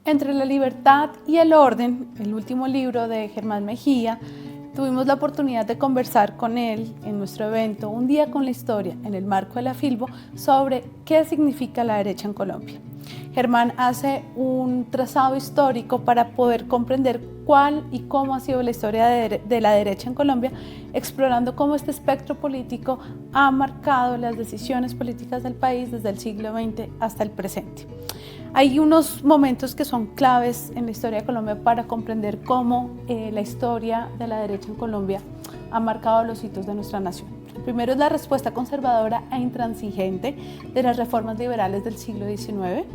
Entre la libertad y el orden, el último libro de Germán Mejía, tuvimos la oportunidad de conversar con él en nuestro evento Un día con la historia, en el marco de la Filbo, sobre qué significa la derecha en Colombia. Germán hace un trazado histórico para poder comprender cuál y cómo ha sido la historia de la derecha en Colombia, explorando cómo este espectro político ha marcado las decisiones políticas del país desde el siglo XX hasta el presente. Hay unos momentos que son claves en la historia de Colombia para comprender cómo la historia de la derecha en Colombia ha marcado los hitos de nuestra nación. El primero es la respuesta conservadora e intransigente de las reformas liberales del siglo XIX.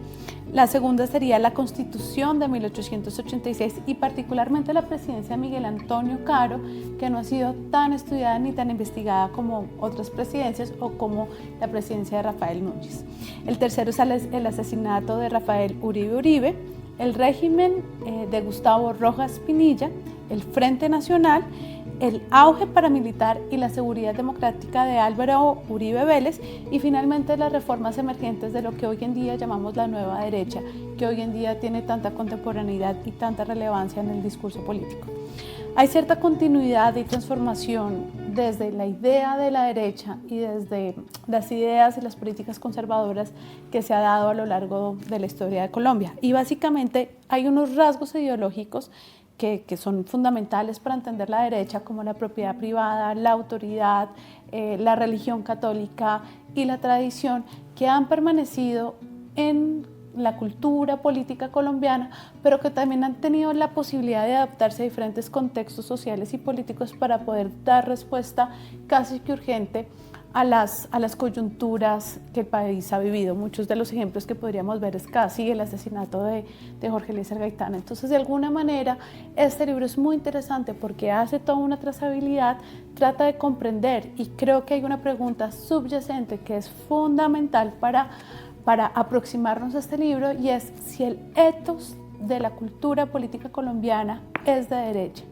La segunda sería la Constitución de 1886 y particularmente la presidencia de Miguel Antonio Caro, que no ha sido tan estudiada ni tan investigada como otras presidencias o como la presidencia de Rafael Núñez. El tercero es el asesinato de Rafael Uribe Uribe, el régimen de Gustavo Rojas Pinilla, el Frente Nacional, el auge paramilitar y la seguridad democrática de Álvaro Uribe Vélez y finalmente las reformas emergentes de lo que hoy en día llamamos la nueva derecha, que hoy en día tiene tanta contemporaneidad y tanta relevancia en el discurso político. Hay cierta continuidad y transformación desde la idea de la derecha y desde las ideas y las políticas conservadoras que se ha dado a lo largo de la historia de Colombia. Y básicamente hay unos rasgos ideológicos que son fundamentales para entender la derecha, como la propiedad privada, la autoridad, la religión católica y la tradición, que han permanecido en la cultura política colombiana, pero que también han tenido la posibilidad de adaptarse a diferentes contextos sociales y políticos para poder dar respuesta casi que urgente a las coyunturas que el país ha vivido. Muchos de los ejemplos que podríamos ver es casi el asesinato de Jorge Eliezer Gaitán. Entonces, de alguna manera, este libro es muy interesante porque hace toda una trazabilidad, trata de comprender, y creo que hay una pregunta subyacente que es fundamental para aproximarnos a este libro, y es si el ethos de la cultura política colombiana es de derecha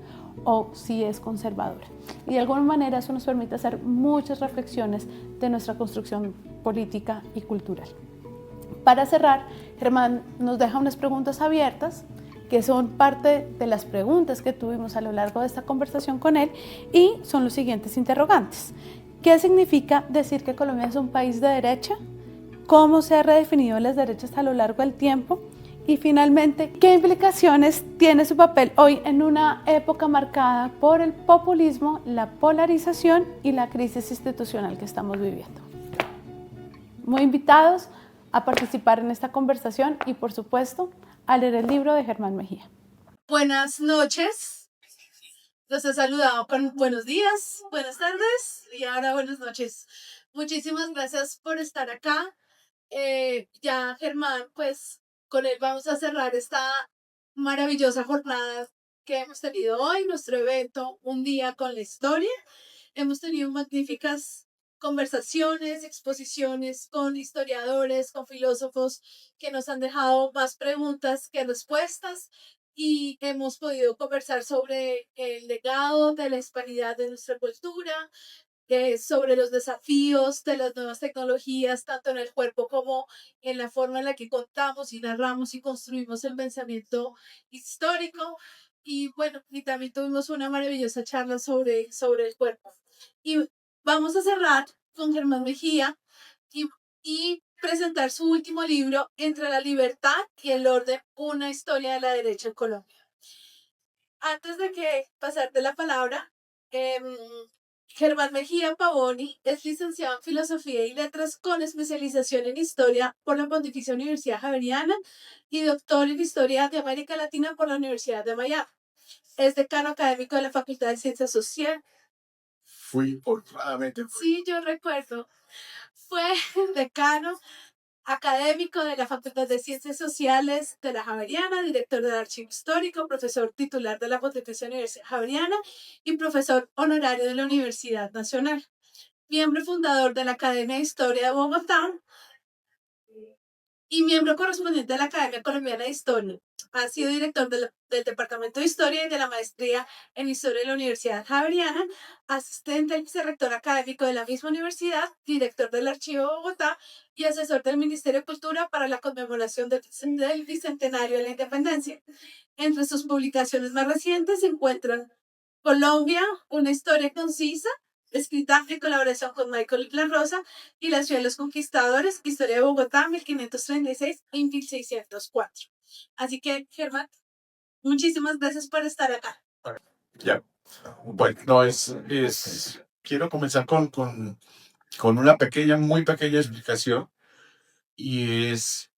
o si es conservadora. Y de alguna manera eso nos permite hacer muchas reflexiones de nuestra construcción política y cultural. Para cerrar, Germán nos deja unas preguntas abiertas que son parte de las preguntas que tuvimos a lo largo de esta conversación con él, y son los siguientes interrogantes. ¿Qué significa decir que Colombia es un país de derecha? ¿Cómo se ha redefinido las derechas a lo largo del tiempo? Y finalmente, ¿qué implicaciones tiene su papel hoy en una época marcada por el populismo, la polarización y la crisis institucional que estamos viviendo? Muy invitados a participar en esta conversación y, por supuesto, a leer el libro de Germán Mejía. Buenas noches. Los he saludado con buenos días, buenas tardes y ahora buenas noches. Muchísimas gracias por estar acá. Ya Germán, pues con él vamos a cerrar esta maravillosa jornada que hemos tenido hoy, nuestro evento Un día con la historia. Hemos tenido magníficas conversaciones, exposiciones con historiadores, con filósofos que nos han dejado más preguntas que respuestas, y hemos podido conversar sobre el legado de la hispanidad de nuestra cultura, sobre los desafíos de las nuevas tecnologías, tanto en el cuerpo como en la forma en la que contamos y narramos y construimos el pensamiento histórico. Y bueno, y también tuvimos una maravillosa charla sobre el cuerpo. Y vamos a cerrar con Germán Mejía y presentar su último libro, Entre la libertad y el orden, una historia de la derecha en Colombia. Antes de que pasarte la palabra, Germán Mejía Pavoni es licenciado en Filosofía y Letras con especialización en Historia por la Pontificia Universidad Javeriana y doctor en Historia de América Latina por la Universidad de Miami. Es decano académico de la Facultad de Ciencias Sociales. Fui, honradamente. Sí, yo recuerdo. Fue decano académico de la Facultad de Ciencias Sociales de la Javeriana, director del Archivo Histórico, profesor titular de la Pontificia Universidad Javeriana y profesor honorario de la Universidad Nacional. Miembro fundador de la Academia de Historia de Bogotá y miembro correspondiente de la Academia Colombiana de Historia. ha sido director del Departamento de Historia y de la Maestría en Historia de la Universidad Javeriana, asistente del vicerrector académico de la misma universidad, director del Archivo de Bogotá y asesor del Ministerio de Cultura para la conmemoración del Bicentenario de la Independencia. Entre sus publicaciones más recientes se encuentran Colombia, una historia concisa, escrita en colaboración con Michael La Rosa, y La ciudad de los conquistadores, historia de Bogotá, 1536 y 1604. Así que, Germán, muchísimas gracias por estar acá. Ya, bueno, no quiero comenzar con una pequeña, muy pequeña explicación, y es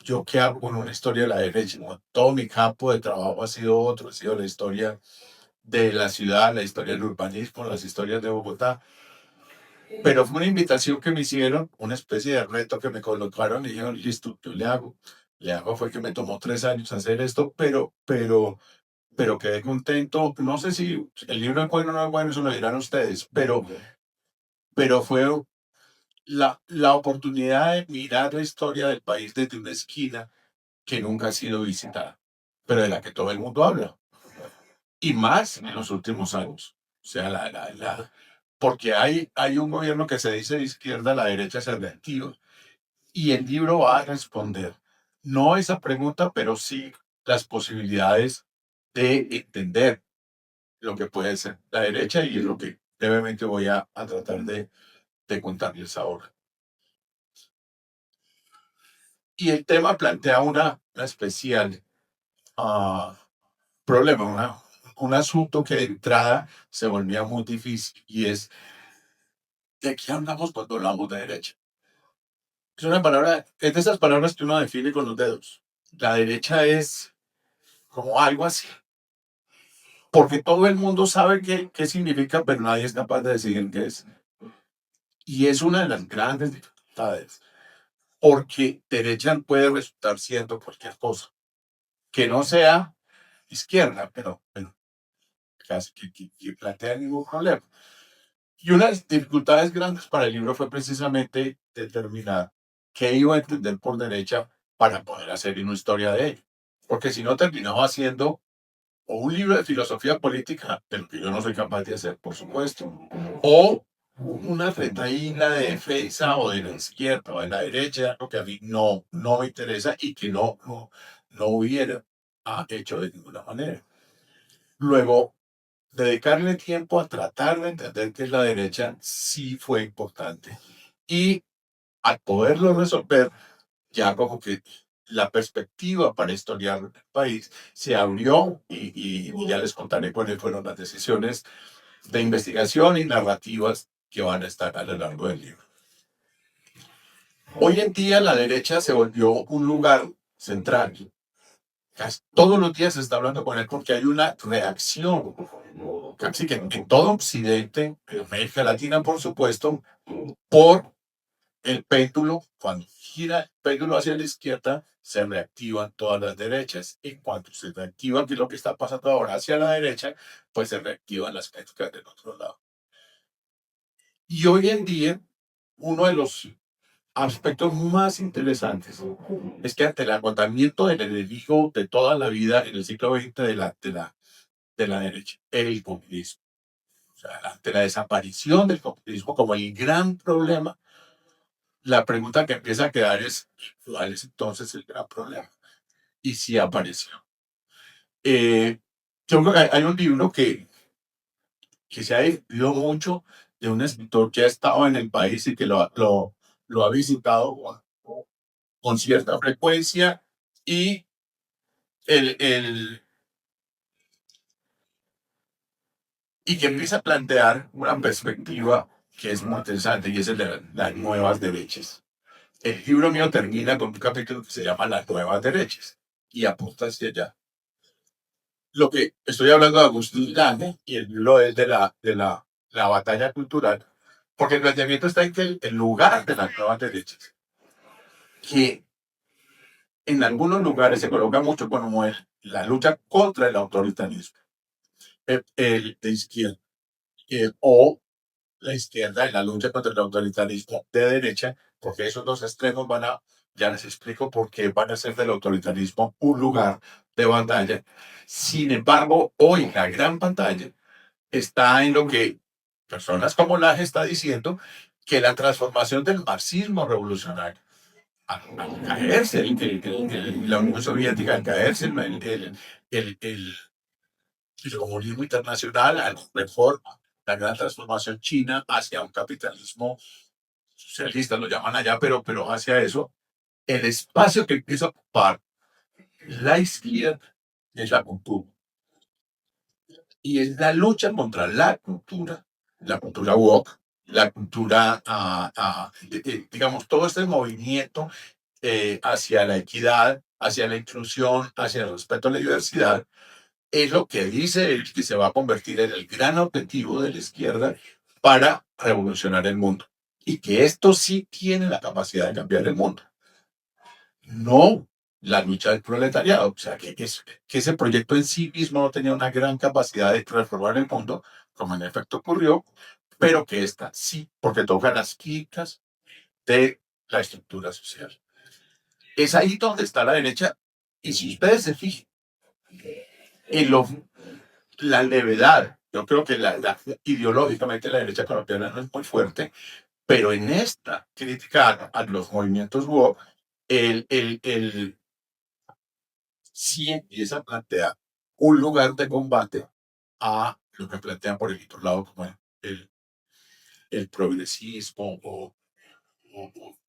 yo qué hago con una historia de la derecha, ¿no? Todo mi campo de trabajo ha sido otro, ha sido la historia de la ciudad, la historia del urbanismo, las historias de Bogotá, pero fue una invitación que me hicieron, una especie de reto que me colocaron y dijeron, listo, yo le hago, fue que me tomó 3 años hacer esto, pero quedé contento. No sé si el libro es bueno o no es bueno, eso lo dirán ustedes, pero fue la oportunidad de mirar la historia del país desde una esquina que nunca ha sido visitada, pero de la que todo el mundo habla, y más en los últimos años. O sea, porque hay un gobierno que se dice de izquierda, la derecha se reactiva, y el libro va a responder, no esa pregunta, pero sí las posibilidades de entender lo que puede ser la derecha, y es lo que brevemente voy a tratar de contarles ahora. Y el tema plantea una especial problema, un asunto que de entrada se volvía muy difícil, y es ¿de qué hablamos cuando hablamos de derecha? Es una palabra, es de esas palabras que uno define con los dedos. La derecha es como algo así, porque todo el mundo sabe qué significa, pero nadie es capaz de decidir qué es. Y es una de las grandes dificultades, porque derecha puede resultar siendo cualquier cosa, que no sea izquierda, pero casi que plantea ningún problema. Y una de las dificultades grandes para el libro fue precisamente determinar qué iba a entender por derecha para poder hacer una historia de ello. Porque si no, terminaba haciendo o un libro de filosofía política, de lo que yo no soy capaz de hacer, por supuesto, o una retaíla de defensa o de la izquierda o de la derecha, lo que a mí no me interesa y que no hubiera hecho de ninguna manera. Luego, dedicarle tiempo a tratar de entender qué es la derecha sí fue importante. Y al poderlo resolver, ya como que la perspectiva para historiar el país se abrió, y ya les contaré cuáles fueron las decisiones de investigación y narrativas que van a estar a lo largo del libro. Hoy en día la derecha se volvió un lugar central. Casi todos los días se está hablando con él porque hay una reacción, casi que en todo Occidente, en América Latina, por supuesto, por el péndulo. Cuando gira el péndulo hacia la izquierda, se reactivan todas las derechas. Y cuando se reactiva, que es lo que está pasando ahora, hacia la derecha, pues se reactivan las críticas del otro lado. Y hoy en día, uno de los aspectos más interesantes es que ante el agotamiento del enemigo de toda la vida en el siglo XX de la derecha, el populismo. O sea, ante la desaparición del populismo como el gran problema, la pregunta que empieza a quedar es, ¿cuál es entonces el gran problema? Y sí apareció. Yo creo que hay un libro que se ha difundido mucho, de un escritor que ha estado en el país y que lo ha visitado con cierta frecuencia, y el, el, y que empieza a plantear una perspectiva que es muy interesante, y es el de las nuevas derechas. El libro mío termina con un capítulo que se llama Las nuevas derechas, y apunta hacia allá. Lo que estoy hablando de Agustín Lange, y el libro es de la batalla cultural, porque el planteamiento está en que el lugar de las nuevas derechas, que en algunos lugares se coloca mucho como la lucha contra el autoritarismo, el de izquierda, o la izquierda en la lucha contra el autoritarismo de derecha, porque esos dos extremos ya les explico por qué van a hacer del autoritarismo un lugar de batalla. Sin embargo, hoy la gran pantalla está en lo que personas como Laje está diciendo, que la transformación del marxismo revolucionario, al caerse la Unión Soviética, al caerse el comunismo internacional, a la reforma, la gran transformación china hacia un capitalismo socialista, lo llaman allá, pero hacia eso, el espacio que empieza a ocupar la izquierda es la cultura. Y es la lucha contra la cultura woke, la cultura, digamos, todo este movimiento hacia la equidad, hacia la inclusión, hacia el respeto a la diversidad, es lo que dice él que se va a convertir en el gran objetivo de la izquierda para revolucionar el mundo. Y que esto sí tiene la capacidad de cambiar el mundo. No la lucha del proletariado. O sea, que ese proyecto en sí mismo no tenía una gran capacidad de transformar el mundo, como en efecto ocurrió, pero que esta sí, porque toca las quicas de la estructura social. Es ahí donde está la derecha. Y si ustedes se fijan en la levedad, yo creo que ideológicamente la derecha colombiana no es muy fuerte, pero en esta crítica a los movimientos woke, el sí empieza a plantear un lugar de combate a lo que plantean por el otro lado como el, el progresismo o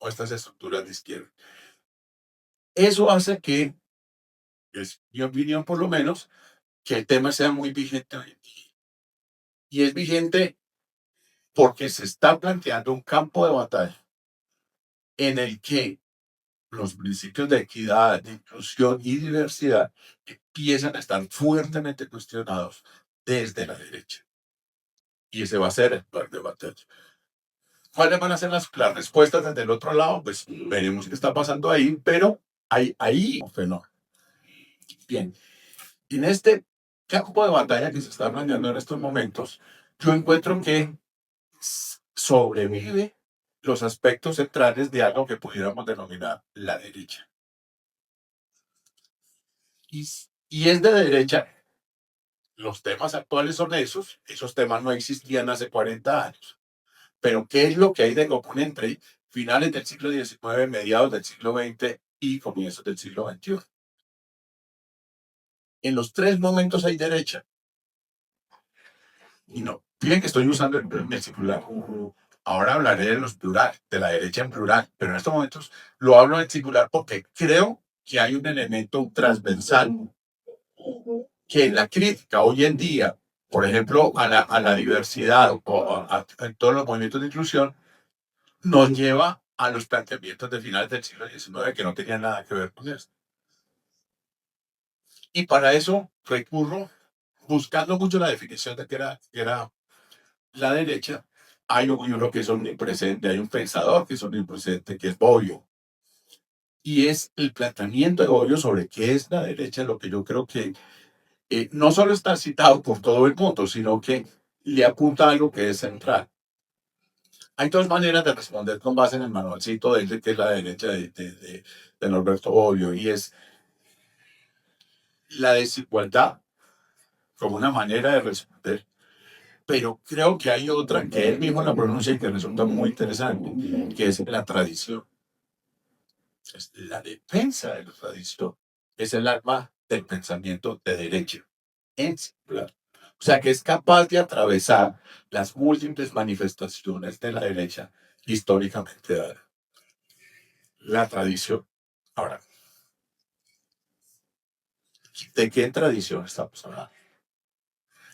estas estructuras de izquierda. Eso hace que, es mi opinión por lo menos, que el tema sea muy vigente hoy en día. Y es vigente porque se está planteando un campo de batalla en el que los principios de equidad, de inclusión y diversidad empiezan a estar fuertemente cuestionados desde la derecha. Y ese va a ser el lugar de batalla. ¿Cuáles van a ser las respuestas desde el otro lado? Pues veremos qué está pasando ahí, pero hay ahí un fenómeno. Bien, en este campo de batalla que se está planteando en estos momentos, yo encuentro que sobrevive los aspectos centrales de algo que pudiéramos denominar la derecha. Y es de derecha. Los temas actuales son esos temas no existían hace 40 años. Pero ¿qué es lo que hay de común entre finales del siglo XIX, mediados del siglo XX y comienzos del siglo XXI? En los tres momentos hay derecha. Y no, fíjense que estoy usando el singular. Ahora hablaré de los plural, de la derecha en plural, pero en estos momentos lo hablo en singular porque creo que hay un elemento transversal que en la crítica hoy en día, por ejemplo, a la diversidad o a todos los movimientos de inclusión, nos lleva a los planteamientos de finales del siglo XIX que no tenían nada que ver con esto. Y para eso recurro, buscando mucho la definición de que era la derecha, hay un libro que es omnipresente, hay un pensador que es omnipresente, que es Bobbio. Y es el planteamiento de Bobbio sobre qué es la derecha, lo que yo creo que no solo está citado por todo el mundo, sino que le apunta a algo que es central. Hay dos maneras de responder con base en el manualcito de que es la derecha de Norberto Bobbio, y es la desigualdad como una manera de responder. Pero creo que hay otra que él mismo la pronuncia y que resulta muy interesante, que es la tradición. Es la defensa de la tradición. Es el alma del pensamiento de derecha, en singular. O sea, que es capaz de atravesar las múltiples manifestaciones de la derecha históricamente dadas. La tradición. Ahora, ¿de qué tradición estamos hablando?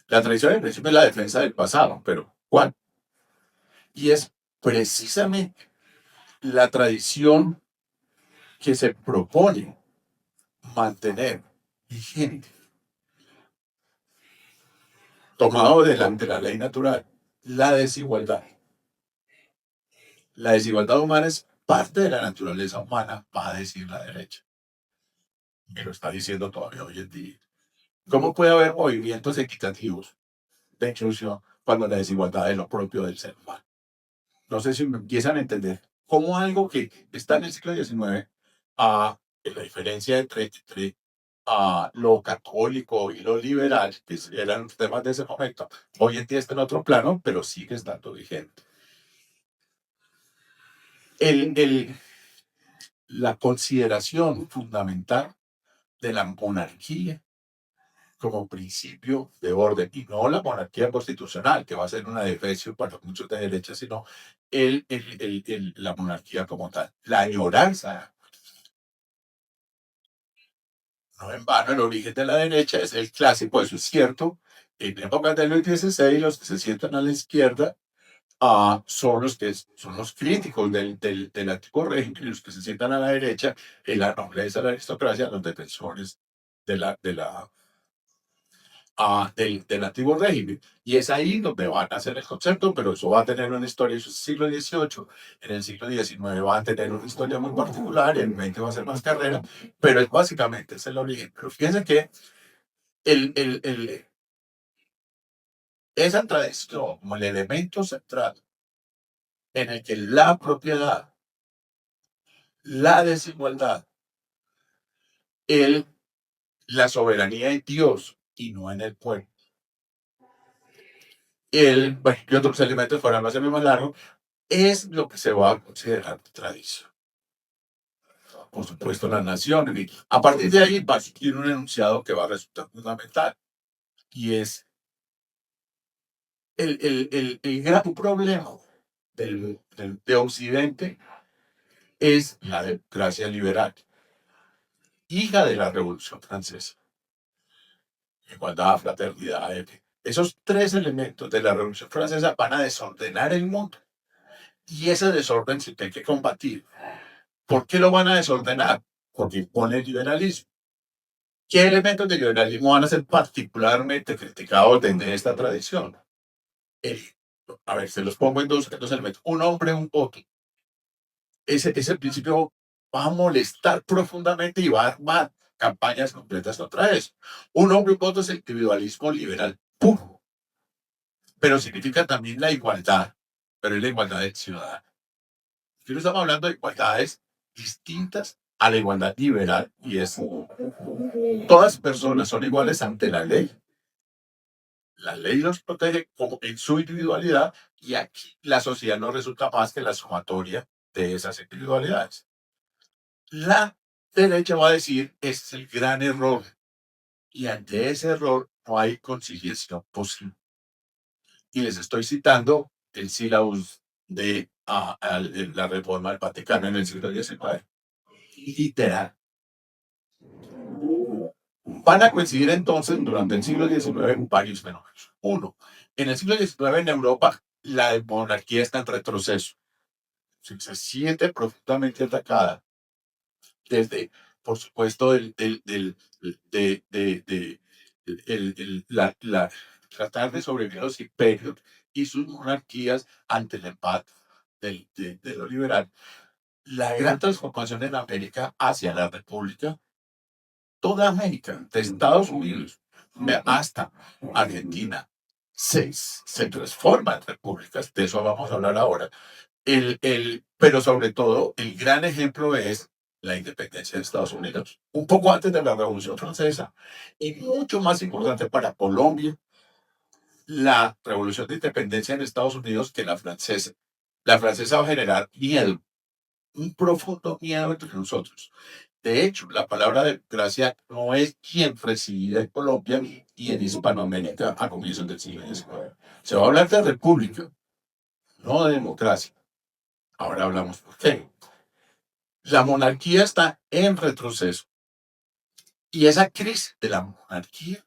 La tradición, en principio, es la defensa del pasado, pero ¿cuál? Y es precisamente la tradición que se propone mantener vigente, tomado delante de la ley natural, la desigualdad. La desigualdad humana es parte de la naturaleza humana, va a decir la derecha. Me lo está diciendo todavía hoy en día. ¿Cómo puede haber movimientos equitativos de inclusión cuando la desigualdad es lo propio del ser humano? No sé si me empiezan a entender cómo algo que está en el siglo XIX, a la diferencia entre lo católico y lo liberal, que eran los temas de ese momento, hoy en día está en otro plano, pero sigue estando vigente. El, la consideración fundamental de la monarquía como principio de orden, y no la monarquía constitucional, que va a ser una defensa para muchos de derecha, sino la monarquía como tal, la añoranza. No en vano, el origen de la derecha es el clásico, eso es cierto. En épocas de Luis XVI, los que se sientan a la izquierda son los que son los críticos del antiguo régimen, y los que se sientan a la derecha, en la nobleza, la aristocracia, los defensores de del antiguo régimen. Y es ahí donde van a hacer el concepto, pero eso va a tener una historia, eso es siglo XVIII, en el siglo XIX va a tener una historia muy particular, y en el XX va a ser más carrera, pero es básicamente es el origen. Pero fíjense que el, el, el, esa tradición como el elemento central en el que la propiedad, la desigualdad, el, la soberanía en Dios y no en el pueblo. Bueno, y otros elementos para no hacerme más largo, es lo que se va a considerar tradición. Por supuesto, la nación. Y a partir de ahí va a surgir un enunciado que va a resultar fundamental, y es el gran problema de Occidente es la democracia liberal, hija de la Revolución Francesa. Igualdad, fraternidad. Esos tres elementos de la Revolución Francesa van a desordenar el mundo. Y ese desorden se tiene que combatir. ¿Por qué lo van a desordenar? Porque impone el liberalismo. ¿Qué elementos del liberalismo van a ser particularmente criticados desde esta tradición? A ver, se los pongo en dos elementos. Un hombre, un voto. Ese principio va a molestar profundamente y va a armar campañas completas contra eso. Un hombre, un voto es el individualismo liberal puro, pero significa también la igualdad, pero es la igualdad del ciudadano. Aquí no estamos hablando de igualdades distintas a la igualdad liberal, y es todas personas son iguales ante la ley. La ley los protege como en su individualidad, y aquí la sociedad no resulta más que la sumatoria de esas individualidades. La derecha va a decir, ese es el gran error, y ante ese error no hay conciliación posible. Y les estoy citando el sílabus de la reforma del Vaticano en el siglo XIX. Literal. Van a coincidir entonces durante el siglo XIX varios fenómenos. Uno, en el siglo XIX en Europa la monarquía está en retroceso. Se siente profundamente atacada desde, por supuesto, tratar de sobrevivir los imperios y sus monarquías ante el empate de lo liberal. La gran transformación en América hacia la república, toda América, de Estados Unidos hasta Argentina, se transforma en repúblicas, de eso vamos a hablar ahora. Pero sobre todo, el gran ejemplo es la independencia de Estados Unidos, un poco antes de la Revolución Francesa, y mucho más importante para Colombia, la Revolución de Independencia en Estados Unidos que la francesa. La francesa va a generar miedo, un profundo miedo entre nosotros. De hecho, la palabra democracia no es bien recibida en Colombia y en Hispanoamérica a comienzos del siglo XIX. Se va a hablar de república, no de democracia. Ahora hablamos por qué. La monarquía está en retroceso, y esa crisis de la monarquía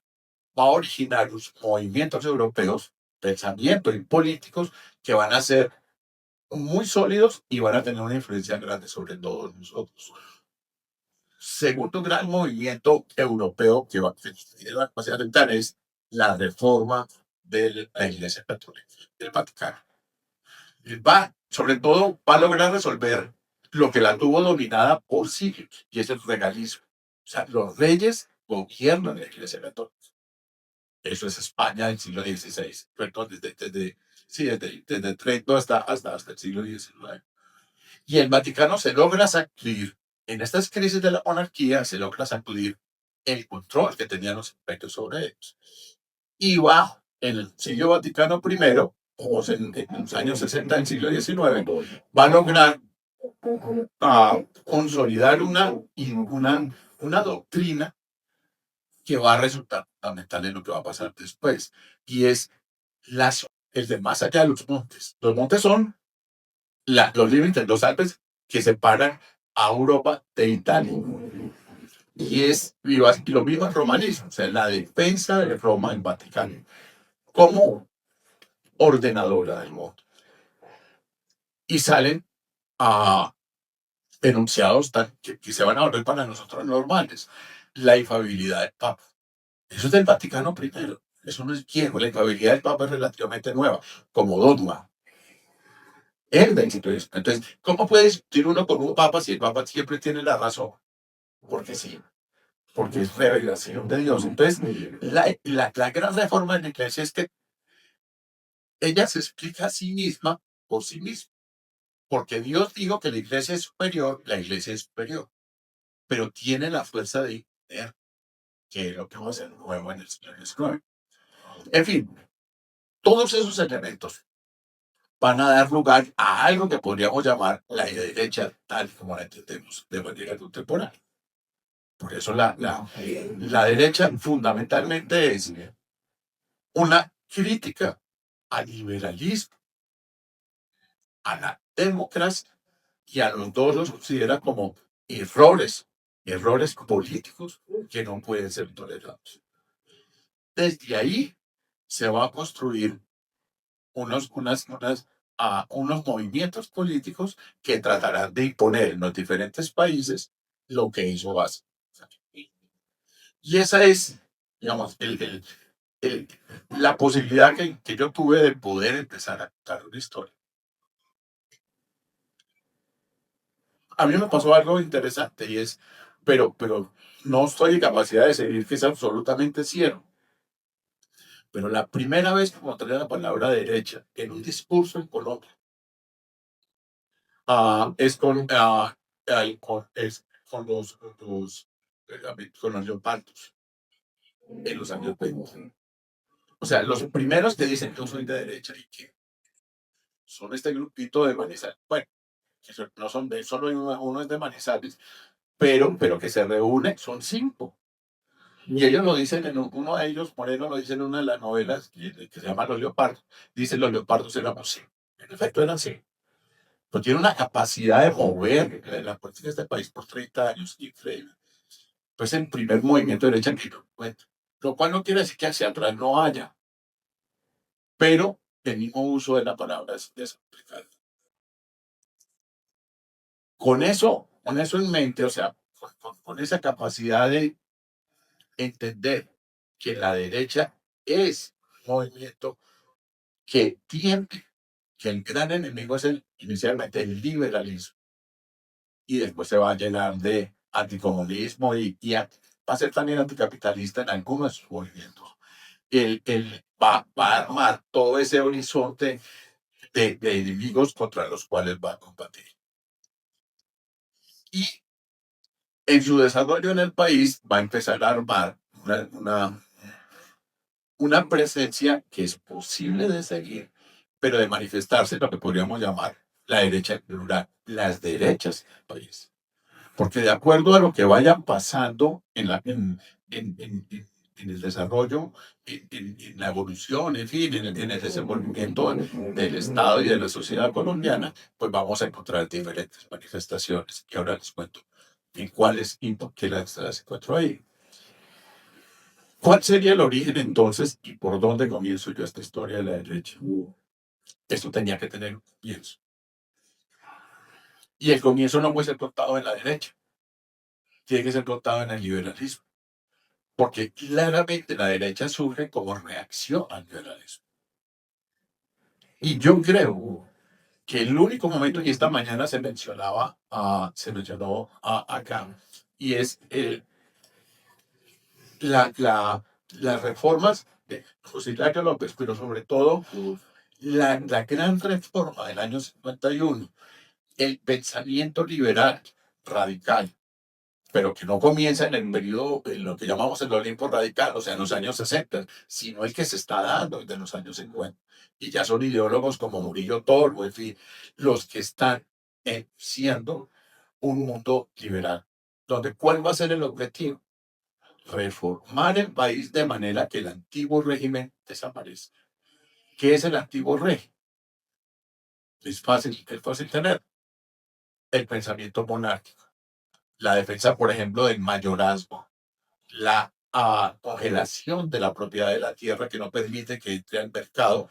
va a originar los movimientos europeos, pensamientos y políticos que van a ser muy sólidos y van a tener una influencia grande sobre todos nosotros. Segundo gran movimiento europeo que va a alentar es la reforma de la Iglesia Católica, del Vaticano. Sobre todo, va a lograr resolver lo que la tuvo dominada por siglos, y es el regalismo. O sea, los reyes gobiernan la Iglesia Católica. Eso es España del siglo XVI, perdón, desde Trento hasta el siglo XIX. Y el Vaticano se logra sacudir, en estas crisis de la monarquía, se logra sacudir el control que tenían los imperios sobre ellos. Y va en el siglo Vaticano I, o en los años 60 del siglo XIX, va a lograr consolidar una doctrina que va a resultar fundamental en lo que va a pasar después. Y es el de más allá de los montes. Los montes son los límites, los Alpes que separan a Europa de Italia. Y lo mismo el romanismo, o sea, la defensa de Roma en Vaticano como ordenadora del mundo. Y salen a enunciados que se van a volver para nosotros normales. La infabilidad del Papa. Eso es del Vaticano primero. Eso no es viejo. La infabilidad del Papa es relativamente nueva, como dogma. Entonces, ¿cómo puede discutir uno con un Papa si el Papa siempre tiene la razón? Porque sí, porque es revelación de Dios. Entonces, la gran reforma de la iglesia es que ella se explica a sí misma por sí misma. Porque Dios dijo que la iglesia es superior, la iglesia es superior. Pero tiene la fuerza de entender que es lo que va a hacer nuevo en el siglo XIX. En fin, todos esos elementos van a dar lugar a algo que podríamos llamar la derecha tal como la entendemos de manera contemporánea. Por eso la derecha fundamentalmente es una crítica al liberalismo, a la democracia, y a los dos los considera como errores políticos que no pueden ser tolerados. Desde ahí se va a construir unos movimientos políticos que tratarán de imponer en los diferentes países lo que hizo Base. Y esa es, digamos, la posibilidad que yo tuve de poder empezar a contar una historia. A mí me pasó algo interesante y es, pero no estoy en capacidad de decidir que es absolutamente cierto. Pero la primera vez que encontré la palabra derecha en un discurso en Colombia es con los leopardos en los años 20. O sea, los primeros que dicen yo soy de derecha y que son este grupito de Manizales. Bueno, que no son de solo uno es de Manizales, pero que se reúne, son 5. Y ellos lo dicen uno de ellos, Moreno, lo dice en una de las novelas que se llama Los Leopardos. Dice los leopardos éramos 5. En efecto, eran 5. Pero tiene una capacidad de mover la política de este país por 30 años increíble. Pues el primer movimiento de derecha que yo encuentro. Lo cual no quiere decir que hacia atrás no haya, pero el mismo uso de la palabra es desaplicado. Con eso en mente, o sea, con esa capacidad de entender que la derecha es un movimiento que tiende, que el gran enemigo es inicialmente el liberalismo, y después se va a llenar de anticomunismo y va a ser también anticapitalista en algunos de sus movimientos. Él va a armar todo ese horizonte de enemigos contra los cuales va a combatir. Y en su desarrollo en el país va a empezar a armar una presencia que es posible de seguir, pero de manifestarse lo que podríamos llamar la derecha en plural, las derechas del país. Porque de acuerdo a lo que vayan pasando en el desarrollo, en la evolución, en fin, en el desenvolvimiento del Estado y de la sociedad colombiana, pues vamos a encontrar diferentes manifestaciones. Y ahora les cuento en cuáles y por qué las encuentro ahí. ¿Cuál sería el origen entonces y por dónde comienzo yo esta historia de la derecha? Esto tenía que tener un comienzo. Y el comienzo no puede ser contado en la derecha, tiene que ser contado en el liberalismo. Porque claramente la derecha surge como reacción al liberalismo. Y yo creo que el único momento, y esta mañana se mencionó acá, y es las reformas de José Ignacio López, pero sobre todo la gran reforma del año 51, el pensamiento liberal radical pero que no comienza en el periodo, en lo que llamamos el Olimpo radical, o sea, en los años 60, sino el que se está dando desde los años 50. Y ya son ideólogos como Murillo Toro, en fin, los que están siendo un mundo liberal. Donde, ¿cuál va a ser el objetivo? Reformar el país de manera que el antiguo régimen desaparezca. ¿Qué es el antiguo régimen? Es fácil tener el pensamiento monárquico, la defensa, por ejemplo, del mayorazgo, la congelación de la propiedad de la tierra que no permite que entre al mercado,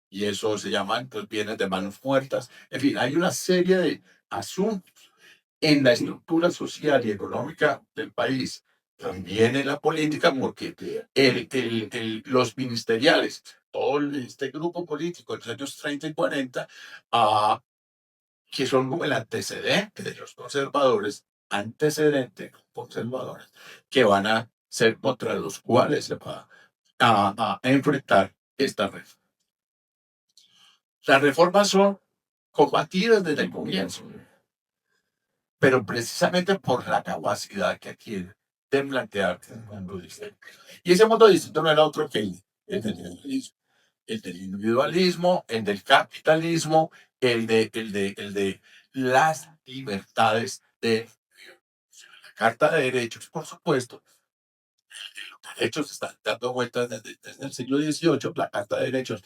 y eso se llaman pues, bienes de manos muertas. En fin, hay una serie de asuntos en la estructura social y económica del país, también en la política, porque los ministeriales, todo este grupo político de los años 30 y 40, que son como el antecedente de los conservadores, que van a ser contra los cuales se va a enfrentar esta reforma. Las reformas son combatidas desde el comienzo, pero precisamente por la capacidad que tiene de plantear un mundo distinto. Y ese mundo distinto no era otro que el del individualismo, el del capitalismo, el de las libertades de la Carta de Derechos, por supuesto. Los derechos están dando vueltas desde el siglo XVIII, la Carta de Derechos,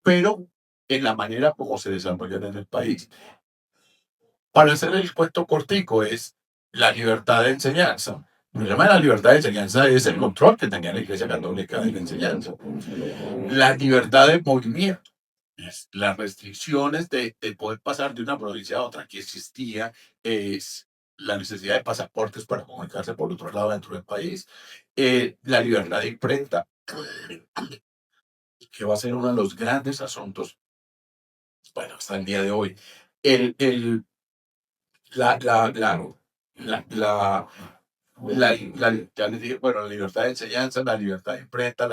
pero en la manera como se desarrollan en el país. Para hacer el cuento cortico, es la libertad de enseñanza. El problema de la libertad de enseñanza es el control que tenía la Iglesia Católica de la enseñanza. La libertad de movimiento, las restricciones de poder pasar de una provincia a otra que existía, es la necesidad de pasaportes para comunicarse por otro lado dentro del país, la libertad de imprenta, que va a ser uno de los grandes asuntos, bueno, hasta el día de hoy. El, el, la, la, la, la, la, ya les dije, bueno, la libertad de enseñanza, la libertad de imprenta,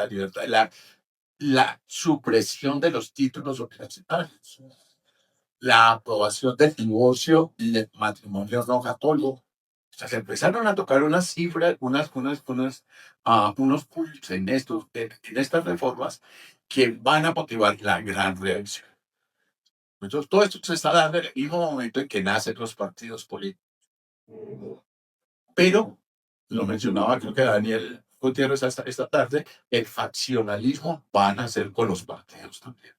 la supresión de los títulos universitarios, la aprobación del divorcio y del matrimonio no católico. O sea, se empezaron a tocar unas cifras, unos puntos en estas reformas que van a motivar la gran reacción. Entonces, todo esto se está dando en el mismo momento en que nacen los partidos políticos. Pero, lo mencionaba creo que Daniel Gutiérrez esta tarde, el faccionalismo van a ser con los partidos también.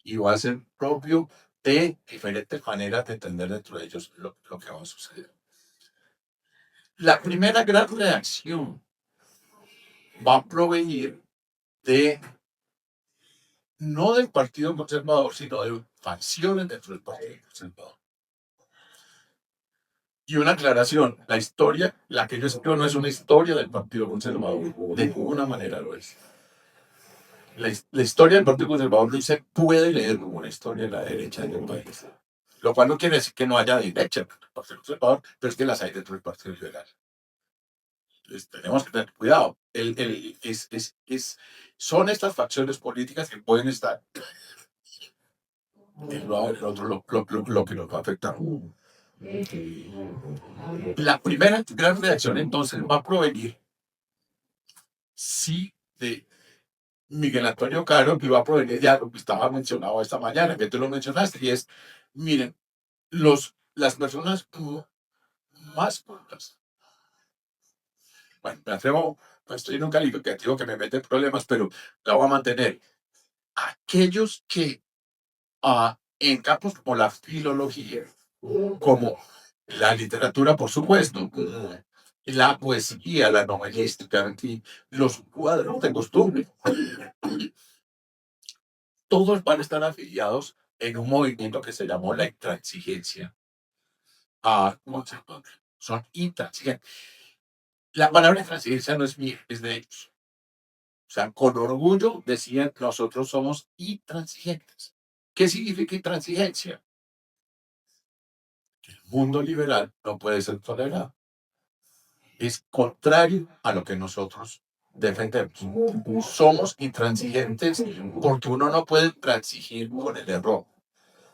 Y va a ser propio de diferentes maneras de entender dentro de ellos lo que va a suceder. La primera gran reacción va a provenir no del Partido Conservador, sino de facciones dentro del Partido Conservador. Y una aclaración, la historia, la que yo escribo no es una historia del Partido Conservador, de ninguna manera lo es. La historia del Partido Conservador no se puede leer como una historia de la derecha del país. Lo cual no quiere decir que no haya derecha dentro del Partido Conservador, pero es que las hay dentro del Partido Liberal. Entonces, tenemos que tener cuidado. Son estas facciones políticas que pueden estar el otro lo que nos va a afectar. La primera gran reacción entonces va a provenir, sí, de Miguel Antonio Caro, que va a provenir de algo que estaba mencionado esta mañana, que tú lo mencionaste, y es, miren, las personas más cultas. Bueno, me atrevo, no estoy en un calificativo que me mete en problemas, pero la voy a mantener. Aquellos que en campos como la filología, como la literatura, por supuesto, la poesía, la novelística, los cuadros de costumbre, todos van a estar afiliados en un movimiento que se llamó la intransigencia. Son intransigentes. La palabra intransigencia no es mía, es de ellos. O sea, con orgullo decían, nosotros somos intransigentes. ¿Qué significa intransigencia? El mundo liberal no puede ser tolerado. Es contrario a lo que nosotros defendemos. Somos intransigentes porque uno no puede transigir con el error.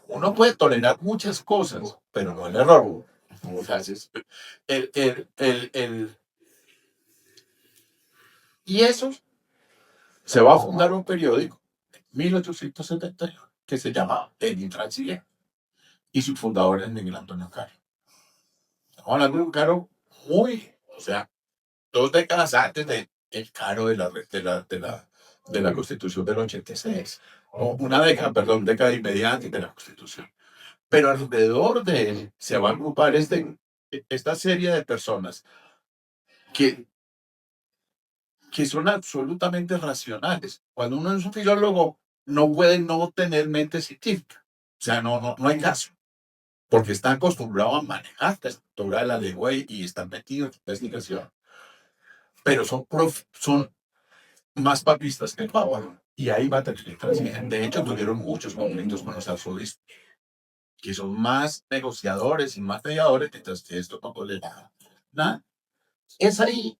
Uno puede tolerar muchas cosas, pero no el error. ¿Cómo se hace eso? El, el, el, el- y eso se va a fundar un periódico en 1871 que se llama El Intransigente y su fundador es Miguel Antonio Caro. Estamos hablando de un Caro muy, o sea, 2 décadas antes de el Caro de la Constitución del 86. O una década, perdón, década y media antes de la Constitución. Pero alrededor de él se va a agrupar esta serie de personas que, que son absolutamente racionales. Cuando uno es un filólogo, no puede no tener mente científica. O sea, no hay caso, porque está acostumbrado a manejar la estructura de la lengua y están metidos en investigación. Pero son más papistas que el Papa. Y ahí va a tener que. De hecho, tuvieron muchos conflictos con los arzobispos, que son más negociadores y más mediadores, mientras que esto no tolera nada. Es ahí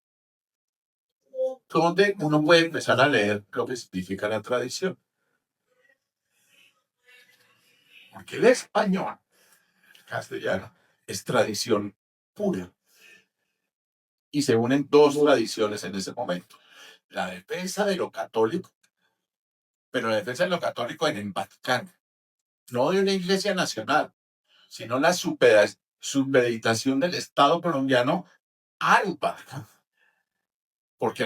donde uno puede empezar a leer lo que significa la tradición. Porque el español, el castellano, es tradición pura. Y se unen dos tradiciones en ese momento. La defensa de lo católico, pero la defensa de lo católico en el Vaticano, no de una iglesia nacional, sino la submeditación del Estado colombiano al Vaticano. Porque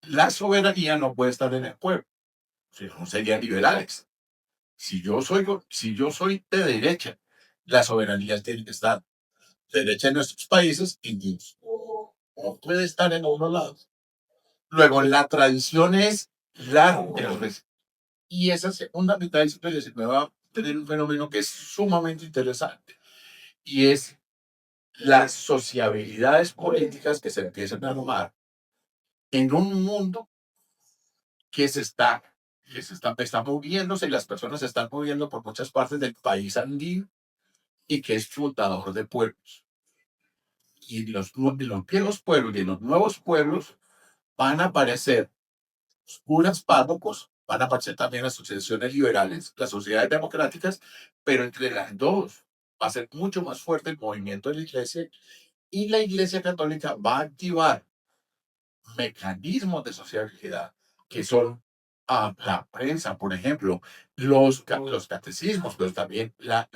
la soberanía no puede estar en el pueblo, si no serían liberales. Si yo soy de derecha, la soberanía tiene que estar de derecha en nuestros países y no puede estar en otro lado. Luego, la tradición es larga. Y esa segunda mitad del siglo XIX va a tener un fenómeno que es sumamente interesante. Y es las sociabilidades políticas que se empiezan a armar en un mundo está moviéndose y las personas se están moviendo por muchas partes del país andino y que es fundador de pueblos. Y en los viejos pueblos y en los nuevos pueblos van a aparecer curas párrocos, van a aparecer también las asociaciones liberales, las sociedades democráticas, pero entre las dos va a ser mucho más fuerte el movimiento de la iglesia y la iglesia católica va a activar mecanismos de sociabilidad que son la prensa, por ejemplo, los catecismos, pero también la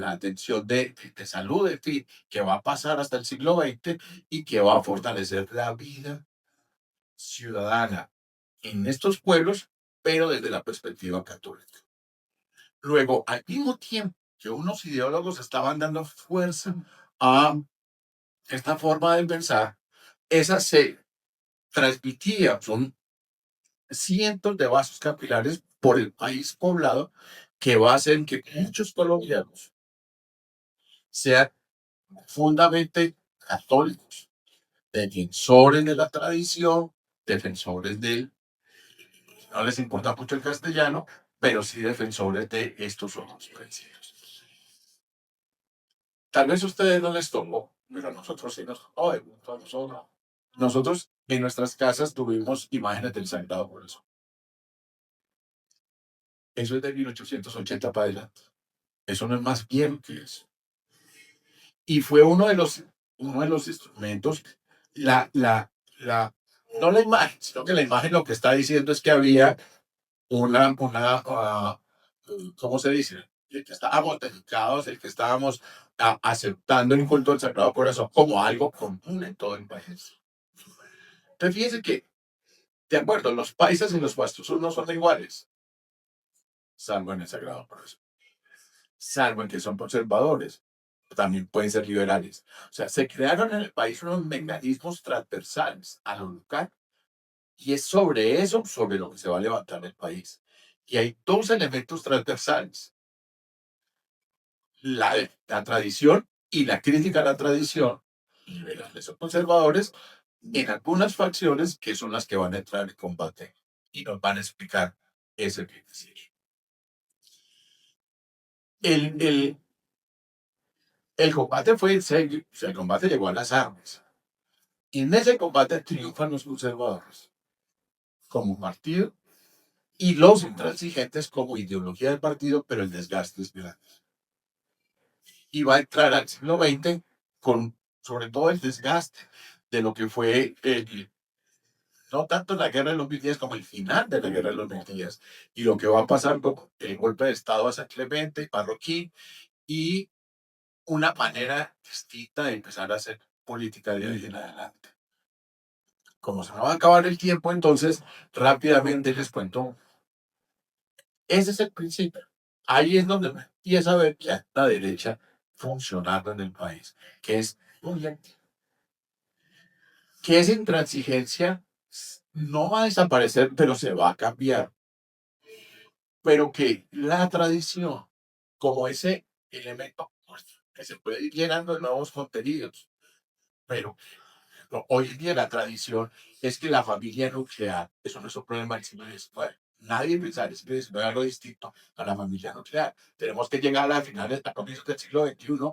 atención de salud, en fin, que va a pasar hasta el siglo XX y que va a fortalecer la vida ciudadana en estos pueblos, pero desde la perspectiva católica. Luego, al mismo tiempo que unos ideólogos estaban dando fuerza a esta forma de pensar, esa se transmitía, son cientos de vasos capilares por el país poblado que va a hacer que muchos colombianos sean fundamentalmente católicos, defensores de la tradición, defensores del, no les importa mucho el castellano, pero sí defensores de estos otros principios. Tal vez a ustedes no les tomó, pero a nosotros sí nos tomó. Nosotros en nuestras casas tuvimos imágenes del Sagrado Corazón. Eso es de 1880 para adelante. Eso no es más viejo que eso. Y fue uno de los instrumentos, la, la, no la imagen, sino que la imagen lo que está diciendo es que había una ¿cómo se dice? El que estábamos dedicados, el que estábamos aceptando el culto del Sagrado Corazón como algo común en todo el país. Entonces, fíjense que, de acuerdo, los paisas y los pastusos no son iguales, salvo en el Sagrado Corazón, salvo en que son conservadores, también pueden ser liberales. O sea, se crearon en el país unos mecanismos transversales a lo local y es sobre eso sobre lo que se va a levantar el país. Y hay dos elementos transversales: la tradición y la crítica a la tradición, liberales o conservadores, en algunas facciones que son las que van a entrar en combate y nos van a explicar ese que decir. El, el, el combate fue en serio, o sea, el combate llegó a las armas. Y en ese combate triunfan los conservadores como partido y los intransigentes como ideología del partido, pero el desgaste es grande. y va a entrar al siglo XX con sobre todo el desgaste de lo que fue no tanto la guerra de los 1000 días como el final de la guerra de los 1000 días y lo que va a pasar con el golpe de Estado a San Clemente y Marroquín y una manera distinta de empezar a hacer política de ahí en adelante. Como se me va a acabar el tiempo, entonces rápidamente les cuento. Ese es el principio. Ahí es donde me empieza a ver ya la derecha funcionando en el país, que es muy activa, que esa intransigencia no va a desaparecer, pero se va a cambiar. Pero que la tradición, como ese elemento que se puede ir llenando de nuevos contenidos, pero hoy en día la tradición es que la familia nuclear, eso no es un problema del siglo XIX. Nadie pensaba en el siglo XIX algo distinto a la familia nuclear. Tenemos que llegar a finales, a comienzos del siglo XXI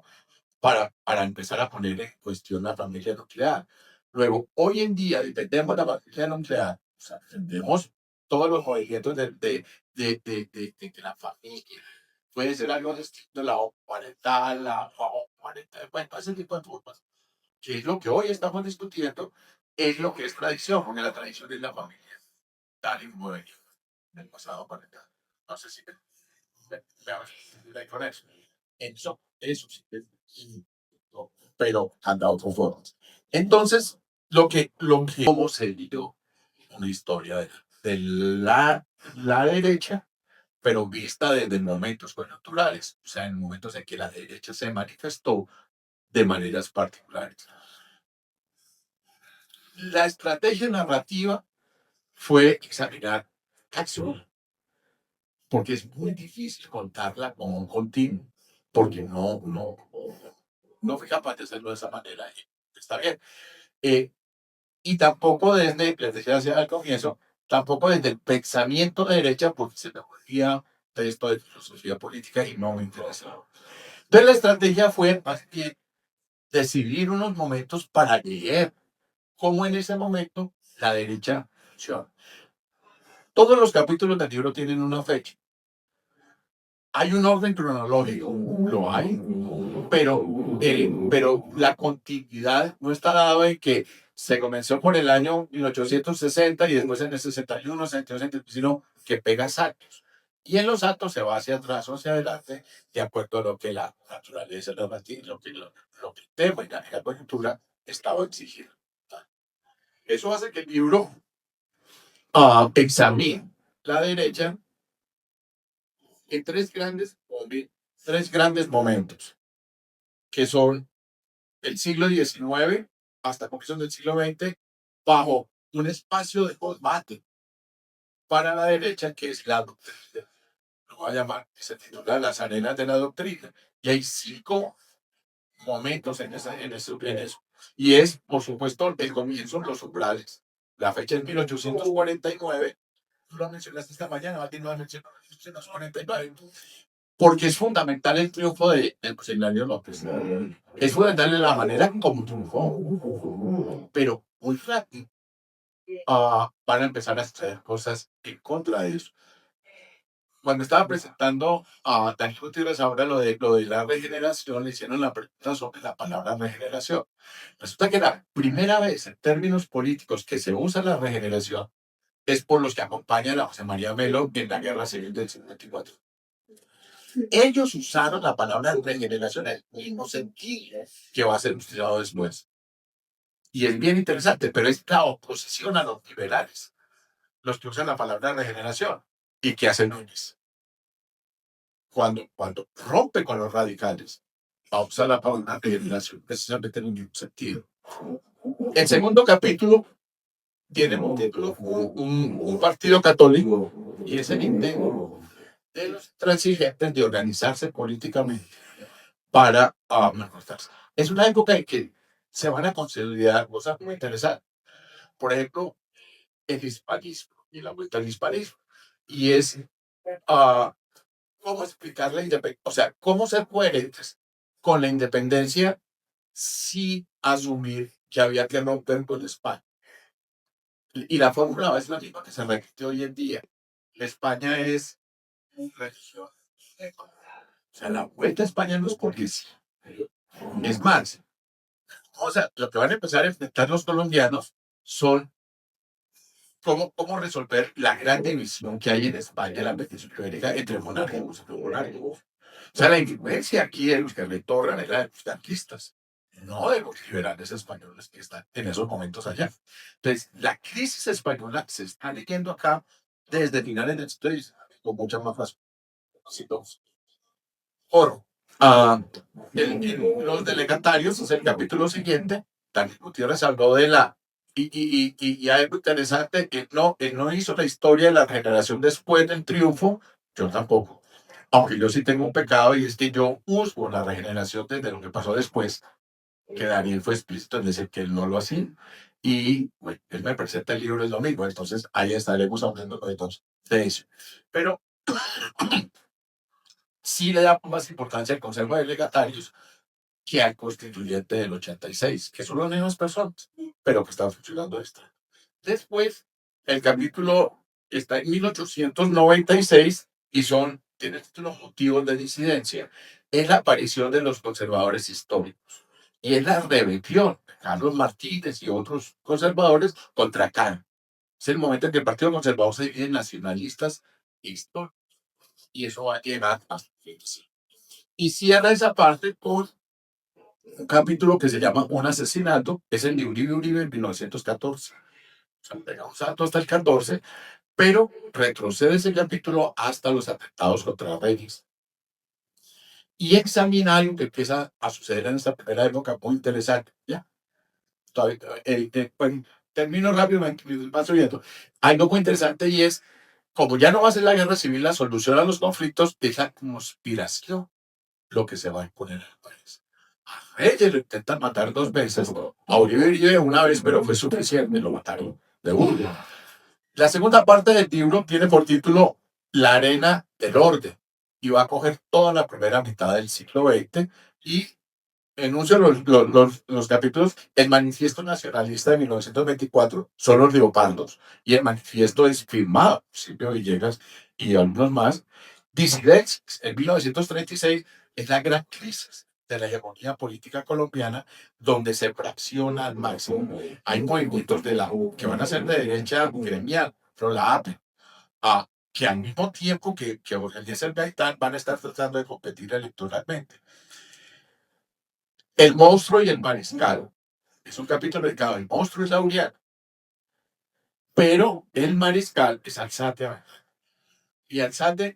para empezar a poner en cuestión la familia nuclear. Luego, hoy en día defendemos la familia nuclear, o sea, defendemos todos los movimientos de la familia. Puede ser algo distinto, la O parental, la O parental, bueno, ese tipo de cosas que es lo que hoy estamos discutiendo, es lo que es tradición, porque la tradición es la familia, tal y como venía del pasado para acá. No sé si me con eso. Eso sí, pero anda otro forma. Entonces, cómo se dio una historia la derecha, pero vista desde momentos coyunturales, o sea, en momentos en que la derecha se manifestó de maneras particulares. La estrategia narrativa fue examinar acción, porque es muy difícil contarla como un continuo, porque no fui capaz de hacerlo de esa manera. Está bien. Eh, y tampoco desde, les decía al comienzo, tampoco desde el pensamiento de derecha, porque se me volvía texto de filosofía política y no me interesaba. Entonces la estrategia fue más bien decidir unos momentos para leer cómo en ese momento la derecha funciona. Todos los capítulos del libro tienen una fecha. Hay un orden cronológico, lo hay, pero la continuidad no está dado en que se comenzó por el año 1860 y después en el 61, 62, sino que pega saltos. Y en los saltos se va hacia atrás o hacia adelante, de acuerdo a lo que la naturaleza, lo que el tema y la coyuntura estaba exigiendo. Eso hace que el libro examine la derecha en tres grandes momentos, que son el siglo XIX hasta comienzos del siglo XX, bajo un espacio de combate para la derecha, que es la doctrina. Lo voy a llamar, se titula Las arenas de la doctrina. Y hay 5 momentos en eso. Y es, por supuesto, el comienzo, los umbrales. La fecha es 1849. Tú lo mencionaste esta mañana, Martín lo mencionó en 1849. Porque es fundamental el triunfo de José Ignacio López. Es fundamental en la manera como triunfó, pero muy rápido van a empezar a extraer cosas en contra de eso. Cuando estaba presentando a Daniel Gutiérrez ahora lo de la regeneración, le hicieron la pregunta sobre la palabra regeneración. Resulta que la primera vez en términos políticos que se usa la regeneración es por los que acompañan a José María Melo en la Guerra Civil del 54. Ellos usaron la palabra regeneración en el mismo sentido que va a ser utilizado después. Y es bien interesante, pero es la oposición a los liberales, los que usan la palabra regeneración. ¿Y qué hacen Núñez? Cuando rompe con los radicales, va a usar la palabra regeneración precisamente en el mismo sentido. El segundo capítulo tiene un título, un partido católico, y es el intento de los transigentes de organizarse políticamente para manifestarse. Es una época en que se van a consolidar cosas muy interesantes. Por ejemplo, el hispanismo y la vuelta al hispanismo. Y es cómo explicar la independencia, o sea, cómo ser coherentes con la independencia sin asumir que había que romper con España. Y la fórmula es la misma que se repite hoy en día. España es religión. O sea, la vuelta a España no es porque sí. Es más, o sea, lo que van a empezar a enfrentar los colombianos son cómo resolver la gran división que hay en España, la península ibérica, entre monárquicos y no monárquicos. O sea, la influencia aquí de los que retornan era de los franquistas, no de los liberales españoles que están en esos momentos allá. Entonces, la crisis española se está leyendo acá desde finales del siglo XIX, con mucha más razón. Sí, todos. Oro. Ah, los delegatarios, es el capítulo siguiente. Daniel Gutiérrez habló de la. Y algo interesante, que no, él no hizo la historia de la generación después del triunfo, yo tampoco. Aunque yo sí tengo un pecado y es que yo uso la regeneración desde lo que pasó después, que Daniel fue explícito en decir que él no lo hacía. Y bueno, él me presenta el libro, es lo mismo, entonces ahí estaremos hablando de eso. Pero sí le da más importancia al Consejo de Legatarios que al constituyente del 86, que son las mismas personas, pero que están funcionando esto. Después, el capítulo está en 1896 y tiene el título Motivos de disidencia. Es la aparición de los conservadores históricos y es la rebelión de Carlos Martínez y otros conservadores contra Kant. Es el momento en que el Partido Conservador se divide en nacionalistas e históricos y eso va a llegar hasta el fin. Y cierra esa parte con un capítulo que se llama Un asesinato, es el de Uribe Uribe en 1914. O sea, pegamos hasta el 14, pero retrocede ese capítulo hasta los atentados contra Reyes. Y examina algo que empieza a suceder en esta primera época muy interesante. ¿Ya? Todavía, pues, termino rápido, me paso viendo. Algo muy interesante y es, como ya no va a ser la guerra civil la solución a los conflictos, es la conspiración lo que se va a imponer en el país. A Reyes lo intentan matar 2 veces, a Uribe una vez, pero fue suficiente, lo mataron de una. La segunda parte del libro tiene por título La arena del orden y va a coger toda la primera mitad del siglo XX y enuncia los capítulos. El manifiesto nacionalista de 1924 son los leopardos y el manifiesto es firmado por Silvio Villegas y algunos más. Disidencias en 1936 es la gran crisis de la hegemonía política colombiana, donde se fracciona al máximo. Hay movimientos de la U que van a ser de derecha gremial, pero la APE, que al mismo tiempo que Jorge Eliezer Gaitán van a estar tratando de competir electoralmente. El monstruo y el mariscal. Es un capítulo dedicado. El monstruo es Laureano, pero el mariscal es Alzate Avendaño. Y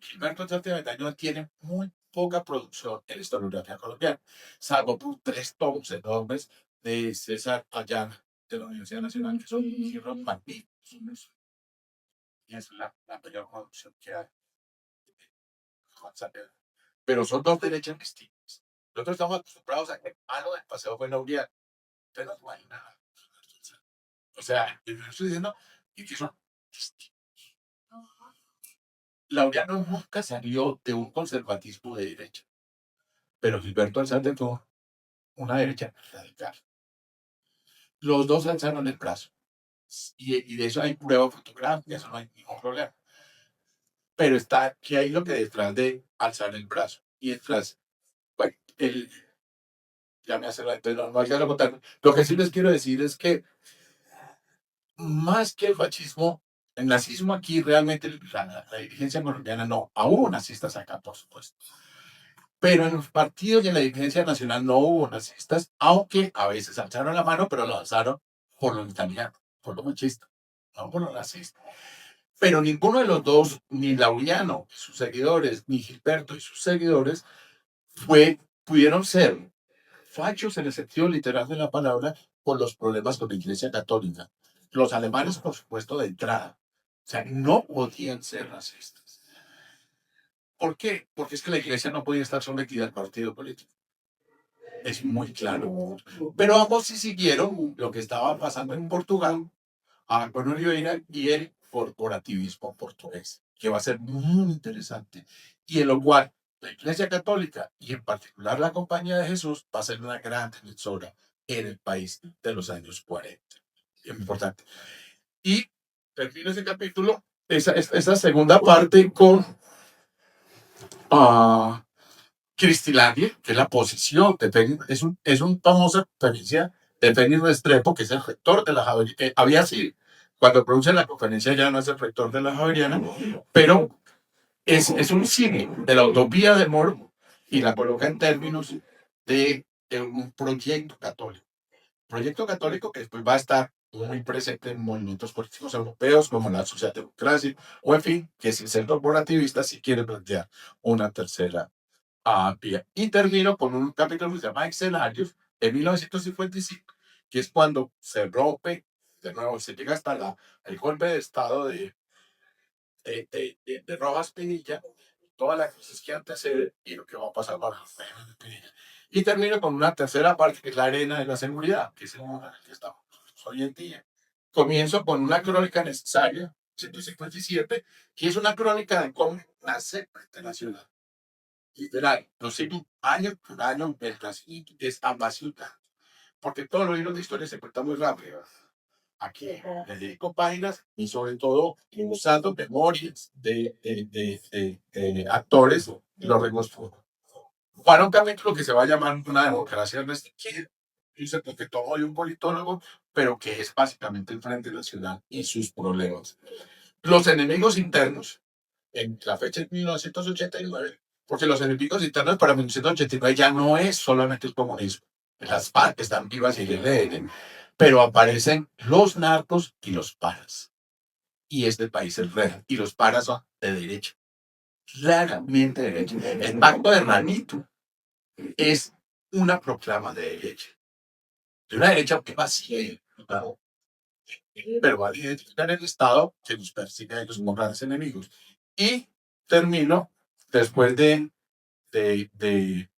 Gilberto Alzate Avendaño tiene muy poca producción en la historiografía colombiana, salvo por 3 tomos enormes de César Ayala de la Universidad Nacional, que son libros magníficos. Y es la mayor producción que hay. Pero son 2 derechas distintas. Nosotros estamos acostumbrados a que el malo del paseo fue Laureano, pero no hay nada. O sea, yo estoy diciendo que son distintos. Laureano nunca salió de un conservatismo de derecha, pero Gilberto Alzate tuvo una derecha radical. Los dos alzaron el brazo. Y de eso hay prueba fotográfica, eso no hay ningún problema. Pero está que hay lo que detrás de alzar el brazo. Y detrás, bueno, ya me hace la, entonces no alcanzo a contar. Lo que sí les quiero decir es que más que el fascismo, el nazismo aquí realmente, la dirigencia colombiana no, aún hubo nazistas acá, por supuesto. Pero en los partidos y en la dirigencia nacional no hubo nazistas, aunque a veces alzaron la mano, pero lo alzaron por los italianos, por los machistas, no por los nazistas. Pero ninguno de los dos, ni Laureano y sus seguidores, ni Gilberto y sus seguidores, pudieron ser fachos en el sentido literal de la palabra por los problemas con la Iglesia Católica. Los alemanes, por supuesto, de entrada. O sea, no podían ser racistas. ¿Por qué? Porque es que la Iglesia no podía estar sometida al partido político. Es muy claro. Pero ambos sí siguieron lo que estaba pasando en Portugal, con Oliveira y el corporativismo portugués, que va a ser muy interesante. Y en lo cual la Iglesia Católica y en particular la Compañía de Jesús va a ser una gran defensora en el país de los años 40. Es muy importante. Y termino ese capítulo, esa segunda parte con Cristilandia, que es la posición de Félix, es un famosa referencia de Félix Restrepo, que es el rector de la Javeriana, había sido, cuando produce la conferencia ya no es el rector de la Javeriana, pero es un cine de la utopía de Moro y la coloca en términos de un proyecto católico que después va a estar muy presente en movimientos políticos europeos como la socialdemocracia, o en fin, que si el centro corporativista si quiere plantear una tercera vía. Y termino con un capítulo que se llama Escenarios, en 1955, que es cuando se rompe, de nuevo, se llega hasta el golpe de Estado de Rojas Pinilla, toda la crisis que antecede y lo que va a pasar para Pinilla. Y termino con una tercera parte, que es la arena de la seguridad, que es el mundo en el que estamos hoy en día. Comienzo con una crónica necesaria, 157, que es una crónica de cómo nace la ciudad. Literal, no sé, año por año, mientras es ambasada, porque todos los libros de historia se cuentan muy rápido. Aquí le dedico páginas y sobre todo usando memorias de actores y los reconstruyo. Para un capítulo que se va a llamar Una democracia restringida, dice porque todo hay un politólogo, pero que es básicamente el Frente Nacional y sus problemas. Los enemigos internos, en la fecha de 1989, porque los enemigos internos para 1989 ya no es solamente el comunismo. Las FARC están vivas y leen, pero aparecen los narcos y los paras. Y este país es real. Y los paras son de derecha. Claramente de derecha. El pacto de Ranito es una proclama de derecha. De una derecha que vacía, ¿no? Pero va a identificar el Estado que nos persigue a ellos como grandes enemigos. Y termino después de, de, de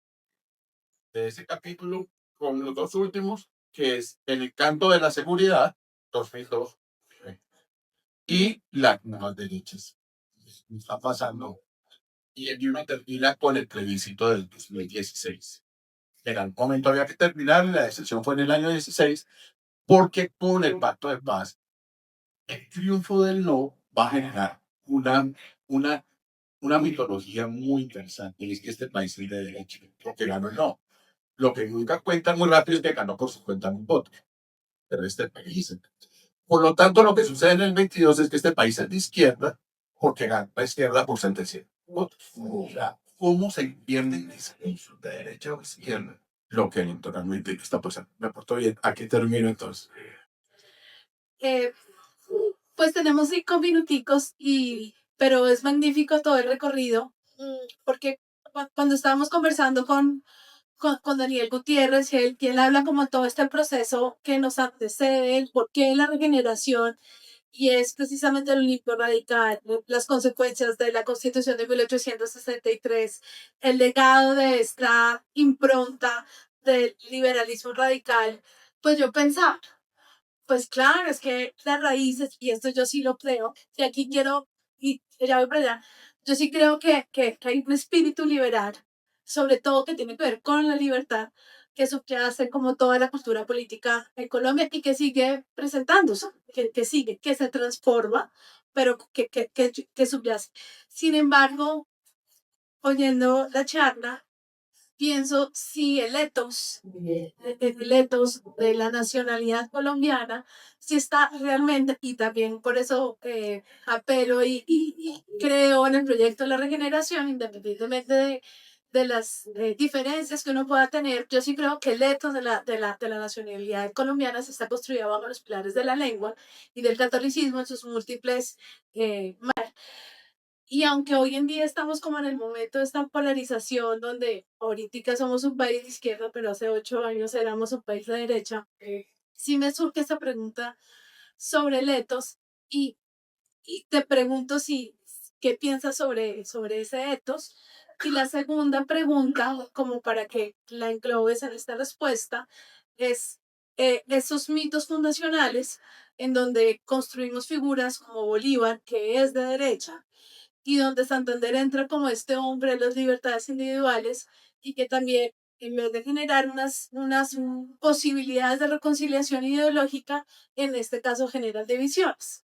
ese capítulo con los dos últimos, que es El encanto de la seguridad, 2002, y las nuevas derechas. Está pasando. Y el libro termina con el plebiscito del 2016. En algún momento había que terminar, y la decisión fue en el año 16, porque con el pacto de paz, el triunfo del no va a generar una, una mitología muy interesante, y es que este país es de derecha, porque ganó el no. Lo que nunca cuentan muy rápido es que ganó por 50.000 votos, pero este país. Por lo tanto, lo que sucede en el 22 es que este país es de izquierda, porque gana la izquierda por 700 votos. O sea, ¿cómo se pierde el discurso de derecha o izquierda? Lo que electoralmente está pasando. Me porto bien. Aquí termino entonces. Eh, pues tenemos 5 minuticos pero es magnífico todo el recorrido, porque cuando estábamos conversando con Daniel Gutiérrez, quien habla como todo este proceso que nos antecede, el porqué de la regeneración, y es precisamente el único radical, las consecuencias de la Constitución de 1863, el legado de esta impronta del liberalismo radical. Pues yo pensaba, pues claro, es que las raíces, y esto yo sí lo creo, y aquí quiero, y ya voy para allá, yo sí creo que hay un espíritu liberal, sobre todo que tiene que ver con la libertad, que subyace como toda la cultura política en Colombia y que sigue presentándose, que sigue, que se transforma, pero que subyace. Sin embargo, oyendo la charla, pienso si el etos de la nacionalidad colombiana, si está realmente, y también por eso apelo y creo en el proyecto de la regeneración, independientemente de las diferencias que uno pueda tener, yo sí creo que el etos de la nacionalidad colombiana se está construyendo bajo los pilares de la lengua y del catolicismo en sus múltiples y aunque hoy en día estamos como en el momento de esta polarización donde ahorita somos un país de izquierda, pero hace 8 años éramos un país de derecha, sí me surge esta pregunta sobre el etos y, y te pregunto si, ¿qué piensas sobre ese etos? Y la segunda pregunta, como para que la englobes en esta respuesta, es esos mitos fundacionales en donde construimos figuras como Bolívar, que es de derecha, y donde Santander entra como este hombre de las libertades individuales y que también, en vez de generar unas posibilidades de reconciliación ideológica, en este caso generan divisiones.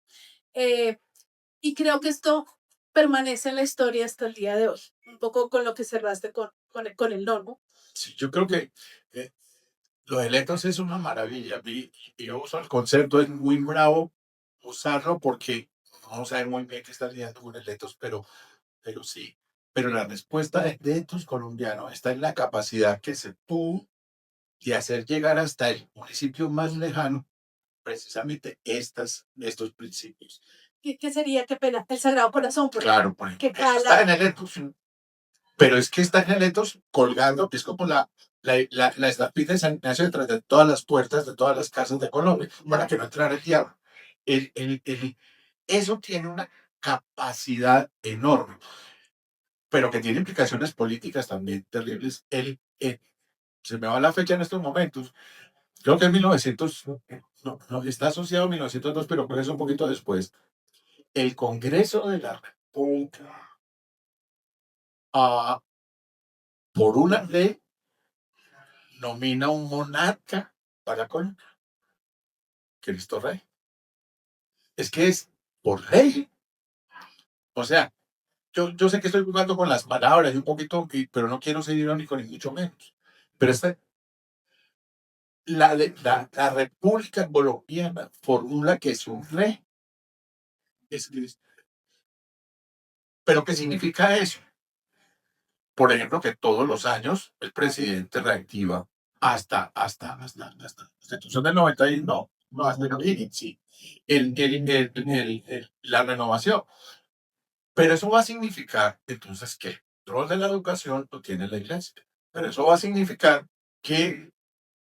Y creo que esto permanece en la historia hasta el día de hoy. Un poco con lo que cerraste con el no, ¿no? Sí, yo creo que eh, lo de electos es una maravilla. Y yo uso el concepto, es muy bravo usarlo porque vamos a ver muy bien qué están lidiando con electos, pero sí. Pero la respuesta de estos colombianos está en la capacidad que se tuvo de hacer llegar hasta el municipio más lejano precisamente estos principios. ¿Qué sería? Qué pena. El Sagrado Corazón, por Claro, por que ejemplo, eso está en el etos, pero es que está en el etos colgando, que es como la estampita de San Ignacio detrás de todas las puertas de todas las casas de Colombia, para que no entrara el diablo. Eso tiene una capacidad enorme, pero que tiene implicaciones políticas también terribles. Se me va la fecha en estos momentos, creo que es 1900, no, no, está asociado a 1902, pero por eso un poquito después. El Congreso de la República, ah, por una ley, nomina un monarca para Colombia, Cristo Rey. Es que es por ley. O sea, yo sé que estoy jugando con las palabras y un poquito, pero no quiero ser irónico ni mucho menos. Pero la República Colombiana formula que es un rey. Es Cristo. ¿Pero qué significa eso? Por ejemplo, que todos los años el presidente reactiva hasta la Constitución del 91, no, hasta sí, la renovación. Pero eso va a significar, entonces, que el rol de la educación lo tiene la iglesia. Pero eso va a significar que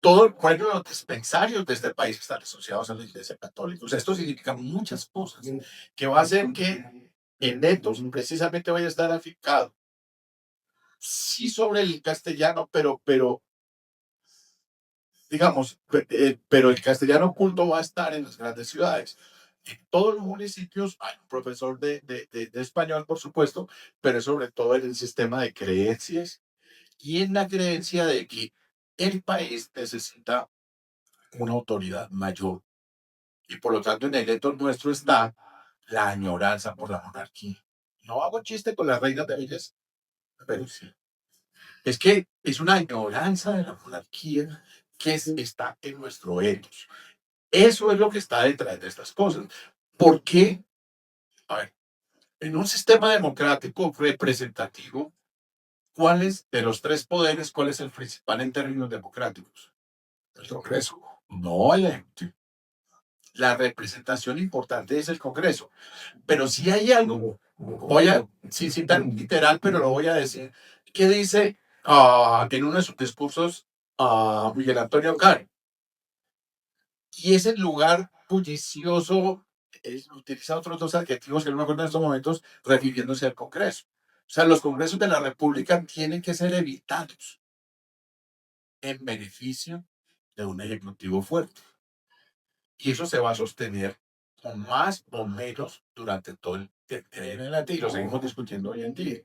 todo, por ejemplo, los dispensarios de este país están asociados a la iglesia católica. O sea, esto significa muchas cosas, que va a hacer que el netos precisamente vaya a estar afincado sí sobre el castellano, pero digamos, pero el castellano oculto va a estar en las grandes ciudades. En todos los municipios hay un profesor de español, por supuesto, pero sobre todo en el sistema de creencias y en la creencia de que el país necesita una autoridad mayor. Y por lo tanto, en el reto nuestro está la añoranza por la monarquía. No hago chiste con las reinas de belleza, pero sí. Es que es una añoranza de la monarquía que está en nuestro etos. Eso es lo que está detrás de estas cosas. ¿Por qué? A ver, en un sistema democrático representativo, ¿cuál es de los tres poderes, cuál es el principal en términos democráticos? El Congreso, no el Ejecutivo. La representación importante es el Congreso. Pero si hay algo, sin citar literal, pero lo voy a decir, que dice en uno de sus discursos Miguel Antonio Cari. Y ese lugar bullicioso, utiliza otros dos adjetivos que no me acuerdo en estos momentos, refiriéndose al Congreso. O sea, los congresos de la República tienen que ser evitados en beneficio de un ejecutivo fuerte. Y eso se va a sostener con más o menos durante todo el adelante y lo seguimos discutiendo hoy en día.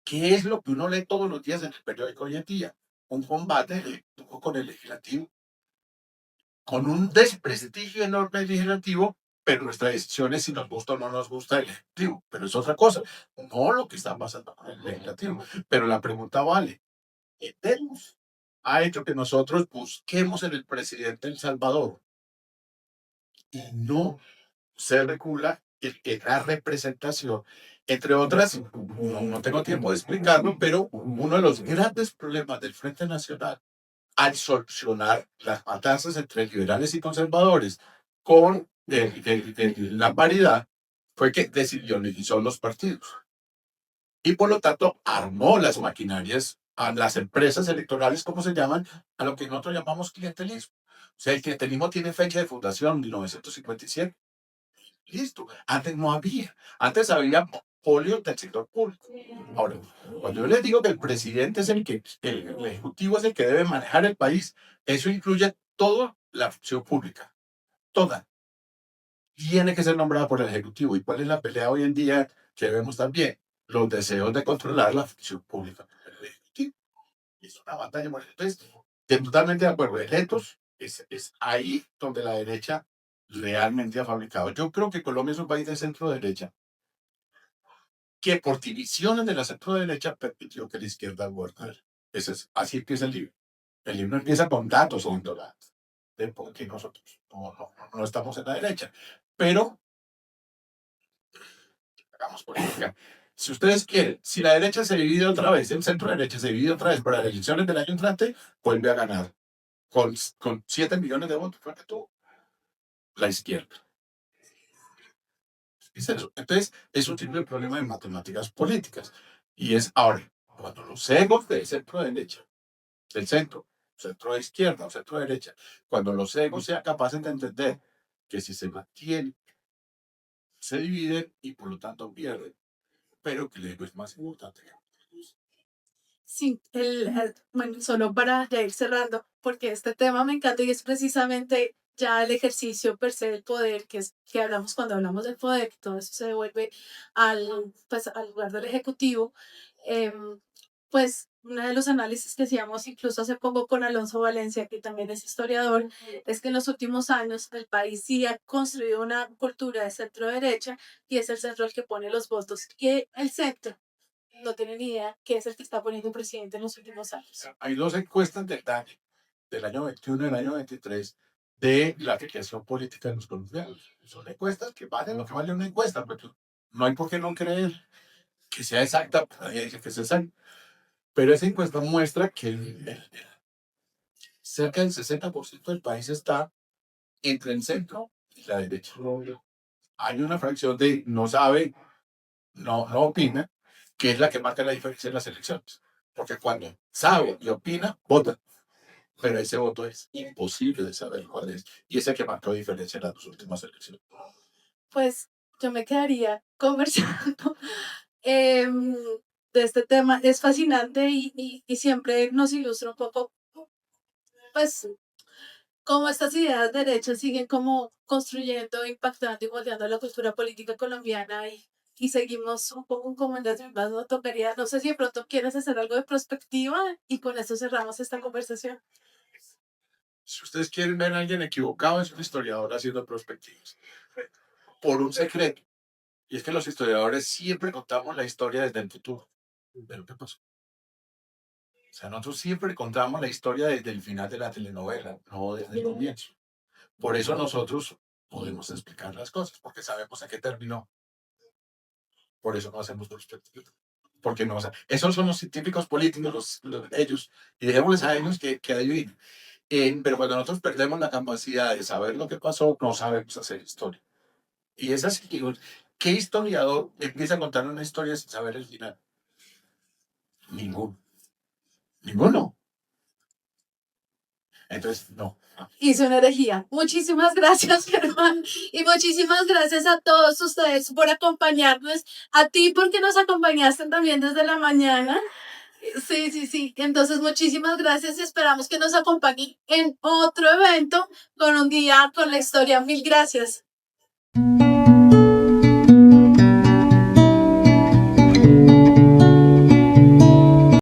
¿Qué es lo que uno lee todos los días en el periódico hoy en día? Un combate con el legislativo, con un desprestigio enorme del legislativo, pero nuestra decisión es si nos gusta o no nos gusta el legislativo, pero es otra cosa, no lo que está pasando con el legislativo. Pero la pregunta vale, ¿qué tenemos? Ha hecho que nosotros busquemos en el presidente El Salvador y no se regula la representación, entre otras, no tengo tiempo de explicarlo, pero uno de los grandes problemas del Frente Nacional al solucionar las matanzas entre liberales y conservadores con la paridad fue que desidionizó los partidos y por lo tanto armó las maquinarias a las empresas electorales, como se llaman, a lo que nosotros llamamos clientelismo. O sea, el clientelismo tiene fecha de fundación, 1957. Listo. Antes no había. Antes había polio del sector público. Ahora, cuando yo les digo que el presidente es el ejecutivo es el que debe manejar el país, eso incluye toda la función pública. Toda. Tiene que ser nombrada por el ejecutivo. ¿Y cuál es la pelea hoy en día que vemos también? Los deseos de controlar la función pública por el ejecutivo. Es una batalla. Entonces, estoy totalmente de acuerdo. El etos es ahí donde la derecha realmente ha fabricado. Yo creo que Colombia es un país de centro derecha. que por divisiones de la centro derecha permitió que la izquierda gobernara. Así empieza el libro. El libro empieza con datos de por qué nosotros no estamos en la derecha. Pero hagamos política. Si ustedes quieren, si la derecha se divide otra vez, el centro derecha se divide otra vez para las elecciones del año entrante, vuelve a ganar con 7 millones de votos, fue que tuvo la izquierda. Es eso. Entonces, es un simple problema de matemáticas políticas. Y es ahora, cuando los egos del centro derecha, del centro de izquierda o centro derecha, cuando los egos sean capaces de entender que si se mantienen, se dividen y por lo tanto pierden, pero que el ego es más importante. Sí, bueno, solo para ya ir cerrando, porque este tema me encanta y es precisamente ya el ejercicio per se del poder, que es que hablamos cuando hablamos del poder, que todo eso se devuelve pues, al lugar del ejecutivo. Pues uno de los análisis que hacíamos incluso hace poco con Alonso Valencia, que también es historiador, es que en los últimos años el país sí ha construido una cultura de centro derecha y es el centro el que pone los votos, y el centro no tiene ni idea qué es el que está poniendo el presidente en los últimos años. Hay dos encuestas del año 21 y del año 23 de la afiliación política de los colombianos. Son encuestas que valen lo que vale una encuesta, pero no hay por qué no creer que sea exacta, nadie dice que sea exacta. Pero esa encuesta muestra que cerca del 60% del país está entre el centro y la derecha. Hay una fracción de no sabe, no opina, que es la que marca la diferencia en las elecciones. Porque cuando sabe y opina, vota. Pero ese voto es imposible de saber cuál es. Y ese que marcó diferencia en las dos últimas elecciones. Pues yo me quedaría conversando de este tema. Es fascinante y siempre nos ilustra un poco, pues, cómo estas ideas derechas siguen como construyendo, impactando y moldeando la cultura política colombiana y seguimos un poco como en las mismas. No tocaría, no sé si de pronto quieres hacer algo de prospectiva y con eso cerramos esta conversación. Si ustedes quieren ver a alguien equivocado, es un historiador haciendo perspectivas. Por un secreto. Y es que los historiadores siempre contamos la historia desde el futuro, de lo que pasó. O sea, nosotros siempre contamos la historia desde el final de la telenovela, no desde el comienzo. Por eso nosotros podemos explicar las cosas, porque sabemos a qué terminó. Por eso no hacemos perspectiva. Porque no, o sea, esos son los científicos políticos, ellos, y dejémosles a ellos que adivinen. Pero cuando nosotros perdemos la capacidad de saber lo que pasó, no sabemos hacer historia. Y es así, digo, ¿qué historiador empieza a contar una historia sin saber el final? Ninguno. Ninguno. Entonces, no. Hice una herejía. Muchísimas gracias, Germán. Y muchísimas gracias a todos ustedes por acompañarnos. A ti porque nos acompañaste también desde la mañana. Sí, sí, sí. Entonces, muchísimas gracias y esperamos que nos acompañen en otro evento con un día con la historia. Mil gracias.